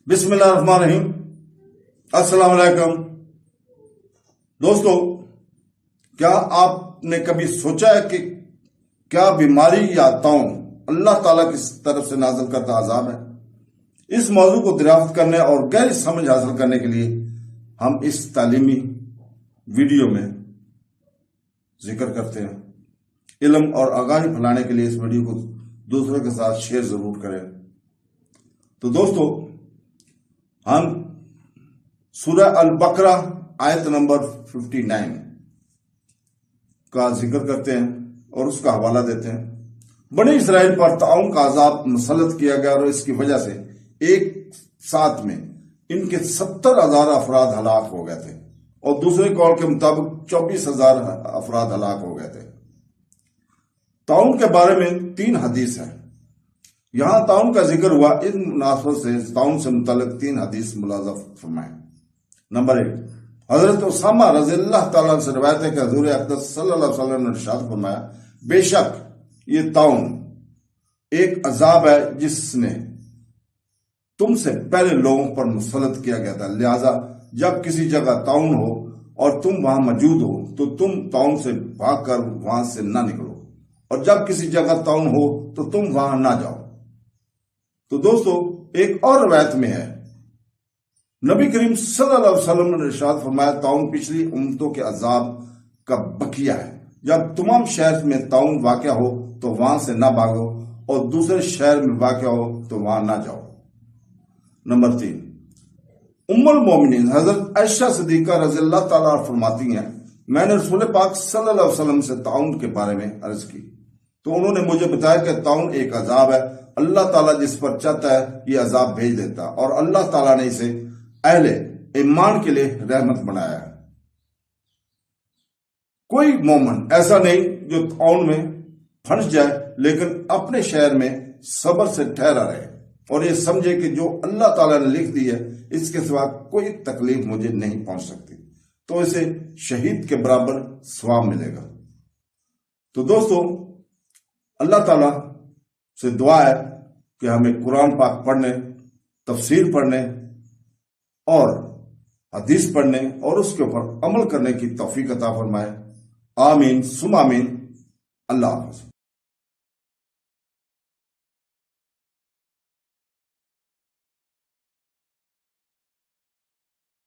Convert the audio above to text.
بسم اللہ الرحمن الرحیم۔ السلام علیکم دوستو، کیا آپ نے کبھی سوچا ہے کہ کیا بیماری یا طاعون اللہ تعالیٰ کی طرف سے نازل کرتا عذاب ہے؟ اس موضوع کو دریافت کرنے اور گہری سمجھ حاصل کرنے کے لیے ہم اس تعلیمی ویڈیو میں ذکر کرتے ہیں۔ علم اور آگاہی پھیلانے کے لیے اس ویڈیو کو دوسروں کے ساتھ شیئر ضرور کریں۔ تو دوستو، ہم سورہ البقرہ آیت نمبر 59 کا ذکر کرتے ہیں اور اس کا حوالہ دیتے ہیں۔ بنی اسرائیل پر طاعون کا عذاب مسلط کیا گیا اور اس کی وجہ سے ایک ساتھ میں ان کے 70,000 افراد ہلاک ہو گئے تھے اور دوسرے قول کے مطابق 24,000 افراد ہلاک ہو گئے تھے۔ طاعون کے بارے میں 3 حدیث ہیں۔ یہاں طاعون کا ذکر ہوا، اس مناسبت سے طاعون سے متعلق 3 حدیث ملاحظہ فرمائیں۔ نمبر 1، حضرت اسامہ رضی اللہ تعالیٰ سے روایت ہے کہ حضور اقدس صلی اللہ علیہ وسلم نے ارشاد فرمایا، بے شک یہ طاعون ایک عذاب ہے جس نے تم سے پہلے لوگوں پر مسلط کیا گیا تھا، لہذا جب کسی جگہ طاعون ہو اور تم وہاں موجود ہو تو تم طاعون سے بھاگ کر وہاں سے نہ نکلو، اور جب کسی جگہ طاعون ہو تو تم وہاں نہ جاؤ۔ تو دوستو، ایک اور روایت میں ہے، نبی کریم صلی اللہ علیہ وسلم نے ارشاد فرمایا، طاعون پچھلی امتوں کے عذاب کا بقیہ ہے۔ جب تمام شہر میں طاعون واقع ہو تو وہاں سے نہ بھاگو، اور دوسرے شہر میں واقع ہو تو وہاں نہ جاؤ۔ نمبر 3، ام المومنین حضرت عائشہ صدیقہ رضی اللہ تعالیٰ فرماتی ہیں، میں نے رسول پاک صلی اللہ علیہ وسلم سے طاعون کے بارے میں عرض کی تو انہوں نے مجھے بتایا کہ طاعون ایک عذاب ہے، اللہ تعالیٰ جس پر چاہتا ہے یہ عذاب بھیج دیتا، اور اللہ تعالیٰ نے اسے اہل ایمان کے لیے رحمت بنایا ہے۔ کوئی مومن ایسا نہیں جو طاعون میں پھنس جائے لیکن اپنے شہر میں صبر سے ٹھہرا رہے اور یہ سمجھے کہ جو اللہ تعالیٰ نے لکھ دی ہے اس کے سوا کوئی تکلیف مجھے نہیں پہنچ سکتی، تو اسے شہید کے برابر ثواب ملے گا۔ تو دوستو، اللہ تعالیٰ سے دعا ہے کہ ہمیں قرآن پاک پڑھنے، تفسیر پڑھنے اور حدیث پڑھنے اور اس کے اوپر عمل کرنے کی توفیق عطا فرمائے۔ آمین ثم آمین۔ اللہ حافظ۔